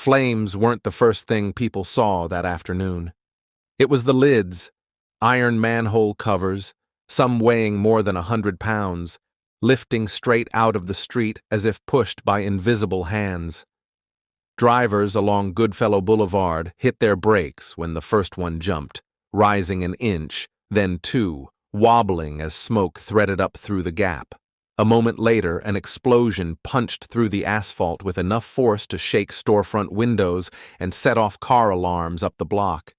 Flames weren't the first thing people saw that afternoon. It was the lids, iron manhole covers, some weighing more than 100 pounds, lifting straight out of the street as if pushed by invisible hands. Drivers along Goodfellow Boulevard hit their brakes when the first one jumped, rising an inch, then two, wobbling as smoke threaded up through the gap. A moment later, an explosion punched through the asphalt with enough force to shake storefront windows and set off car alarms up the block.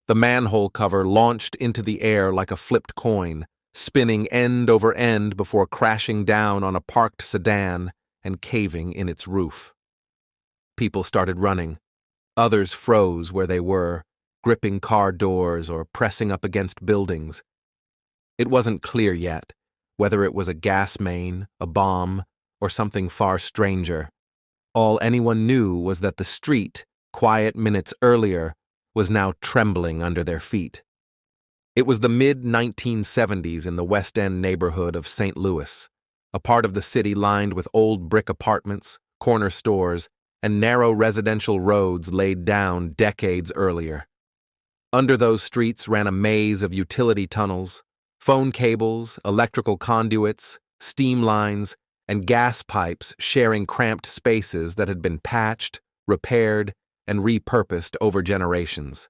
The manhole cover launched into the air like a flipped coin, spinning end over end before crashing down on a parked sedan and caving in its roof. People started running. Others froze where they were, gripping car doors or pressing up against buildings. It wasn't clear yet whether it was a gas main, a bomb, or something far stranger. All anyone knew was that the street, quiet minutes earlier, was now trembling under their feet. It was the mid-1970s in the West End neighborhood of St. Louis, a part of the city lined with old brick apartments, corner stores, and narrow residential roads laid down decades earlier. Under those streets ran a maze of utility tunnels, phone cables, electrical conduits, steam lines, and gas pipes sharing cramped spaces that had been patched, repaired, and repurposed over generations.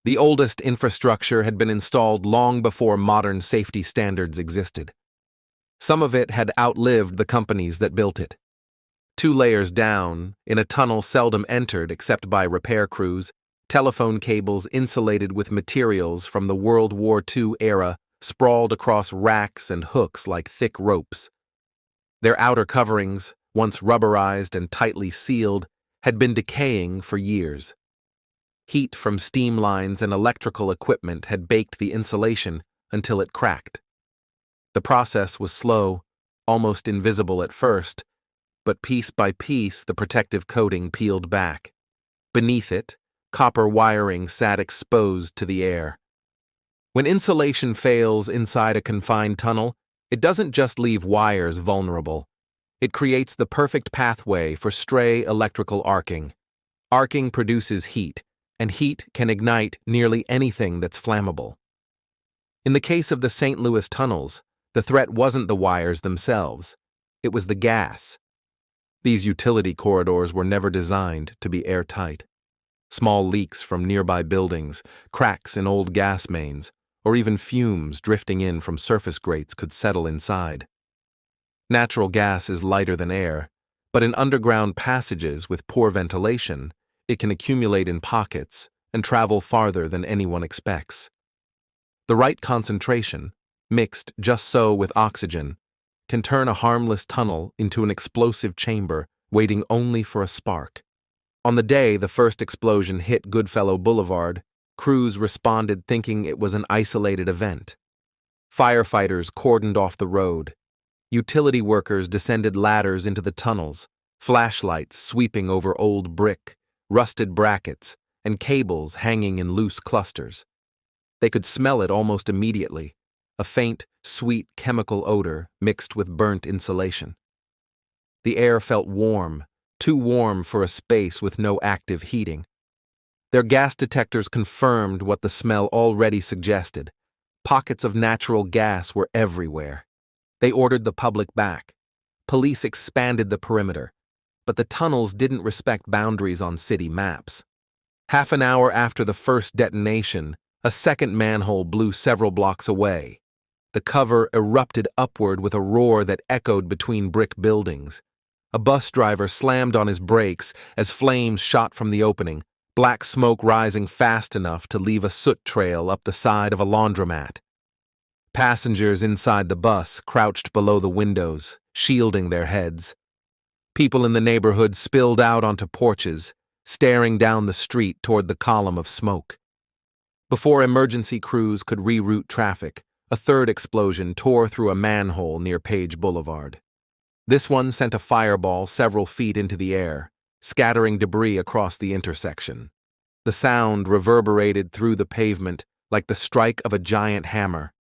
The oldest infrastructure had been installed long before modern safety standards existed. Some of it had outlived the companies that built it. 2 layers down, in a tunnel seldom entered except by repair crews, telephone cables insulated with materials from the World War II era sprawled across racks and hooks like thick ropes. Their outer coverings, once rubberized and tightly sealed, had been decaying for years. Heat from steam lines and electrical equipment had baked the insulation until it cracked. The process was slow, almost invisible at first, but piece by piece the protective coating peeled back. Beneath it, copper wiring sat exposed to the air. When insulation fails inside a confined tunnel, it doesn't just leave wires vulnerable. It creates the perfect pathway for stray electrical arcing. Arcing produces heat, and heat can ignite nearly anything that's flammable. In the case of the St. Louis tunnels, the threat wasn't the wires themselves. It was the gas. These utility corridors were never designed to be airtight. Small leaks from nearby buildings, cracks in old gas mains, or even fumes drifting in from surface grates could settle inside. Natural gas is lighter than air, but in underground passages with poor ventilation, it can accumulate in pockets and travel farther than anyone expects. The right concentration, mixed just so with oxygen, can turn a harmless tunnel into an explosive chamber waiting only for a spark. On the day the first explosion hit Goodfellow Boulevard, crews responded thinking it was an isolated event. Firefighters cordoned off the road. Utility workers descended ladders into the tunnels, flashlights sweeping over old brick, rusted brackets, and cables hanging in loose clusters. They could smell it almost immediately, a faint, sweet chemical odor mixed with burnt insulation. The air felt warm, too warm for a space with no active heating. Their gas detectors confirmed what the smell already suggested. Pockets of natural gas were everywhere. They ordered the public back. Police expanded the perimeter, but the tunnels didn't respect boundaries on city maps. Half an hour after the first detonation, a second manhole blew several blocks away. The cover erupted upward with a roar that echoed between brick buildings. A bus driver slammed on his brakes as flames shot from the opening, black smoke rising fast enough to leave a soot trail up the side of a laundromat. Passengers inside the bus crouched below the windows, shielding their heads. People in the neighborhood spilled out onto porches, staring down the street toward the column of smoke. Before emergency crews could reroute traffic, a third explosion tore through a manhole near Page Boulevard. This one sent a fireball several feet into the air, scattering debris across the intersection. The sound reverberated through the pavement like the strike of a giant hammer.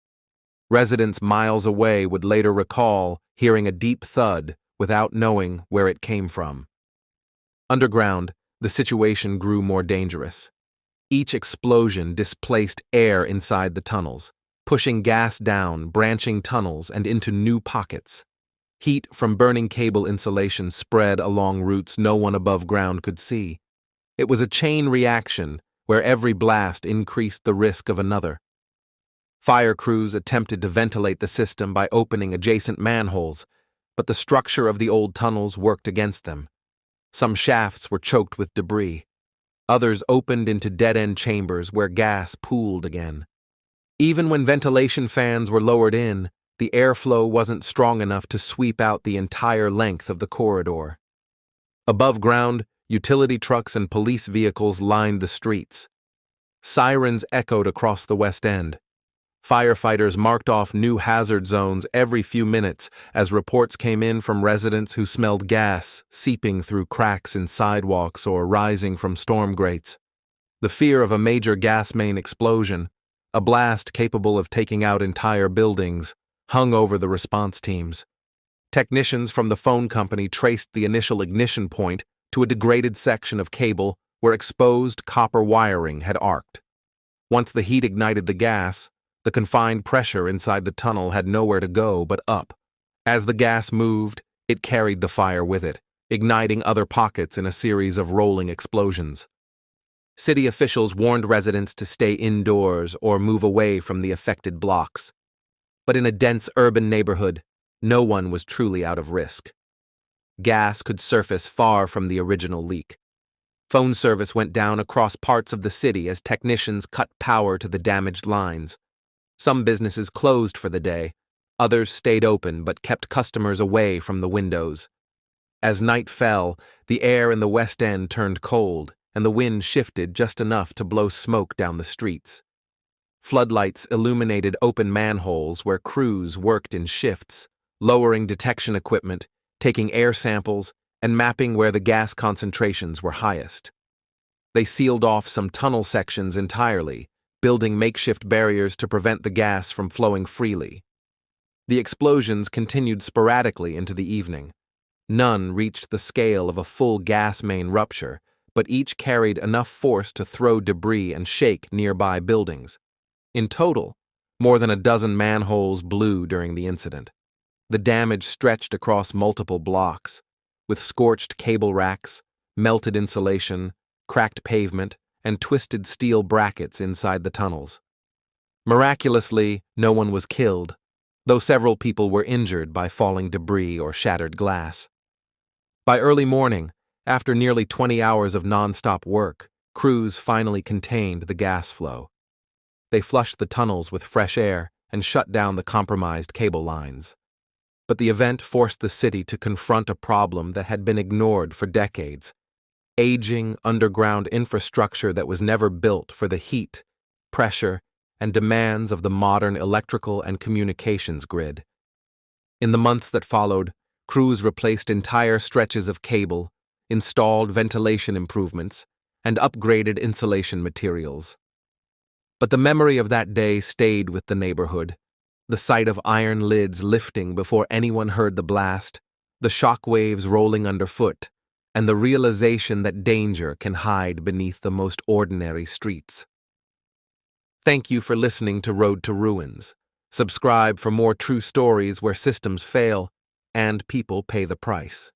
Residents miles away would later recall hearing a deep thud without knowing where it came from. Underground, The situation grew more dangerous. Each explosion displaced air inside the tunnels, pushing gas down branching tunnels and into new pockets. Heat from burning cable insulation spread along routes no one above ground could see. It was a chain reaction where every blast increased the risk of another. Fire crews attempted to ventilate the system by opening adjacent manholes, but the structure of the old tunnels worked against them. Some shafts were choked with debris. Others opened into dead-end chambers where gas pooled again. Even when ventilation fans were lowered in, the airflow wasn't strong enough to sweep out the entire length of the corridor. Above ground, utility trucks and police vehicles lined the streets. Sirens echoed across the West End. Firefighters marked off new hazard zones every few minutes as reports came in from residents who smelled gas seeping through cracks in sidewalks or rising from storm grates. The fear of a major gas main explosion, a blast capable of taking out entire buildings, hung over the response teams. Technicians from the phone company traced the initial ignition point to a degraded section of cable where exposed copper wiring had arced. Once the heat ignited the gas, the confined pressure inside the tunnel had nowhere to go but up. As the gas moved, it carried the fire with it, igniting other pockets in a series of rolling explosions. City officials warned residents to stay indoors or move away from the affected blocks. But in a dense urban neighborhood, no one was truly out of risk. Gas could surface far from the original leak. Phone service went down across parts of the city as technicians cut power to the damaged lines. Some businesses closed for the day, others stayed open but kept customers away from the windows. As night fell, the air in the West End turned cold, and the wind shifted just enough to blow smoke down the streets. Floodlights illuminated open manholes where crews worked in shifts, lowering detection equipment, taking air samples, and mapping where the gas concentrations were highest. They sealed off some tunnel sections entirely, building makeshift barriers to prevent the gas from flowing freely. The explosions continued sporadically into the evening. None reached the scale of a full gas main rupture, but each carried enough force to throw debris and shake nearby buildings. In total, more than a dozen manholes blew during the incident. The damage stretched across multiple blocks, with scorched cable racks, melted insulation, cracked pavement, and twisted steel brackets inside the tunnels. Miraculously, no one was killed, though several people were injured by falling debris or shattered glass. By early morning, after nearly 20 hours of non-stop work, crews finally contained the gas flow. They flushed the tunnels with fresh air and shut down the compromised cable lines. But the event forced the city to confront a problem that had been ignored for decades: aging underground infrastructure that was never built for the heat, pressure, and demands of the modern electrical and communications grid. In the months that followed, crews replaced entire stretches of cable, installed ventilation improvements, and upgraded insulation materials. But the memory of that day stayed with the neighborhood. The sight of iron lids lifting before anyone heard the blast, the shock waves rolling underfoot, and the realization that danger can hide beneath the most ordinary streets. Thank you for listening to Road to Ruins. Subscribe for more true stories where systems fail and people pay the price.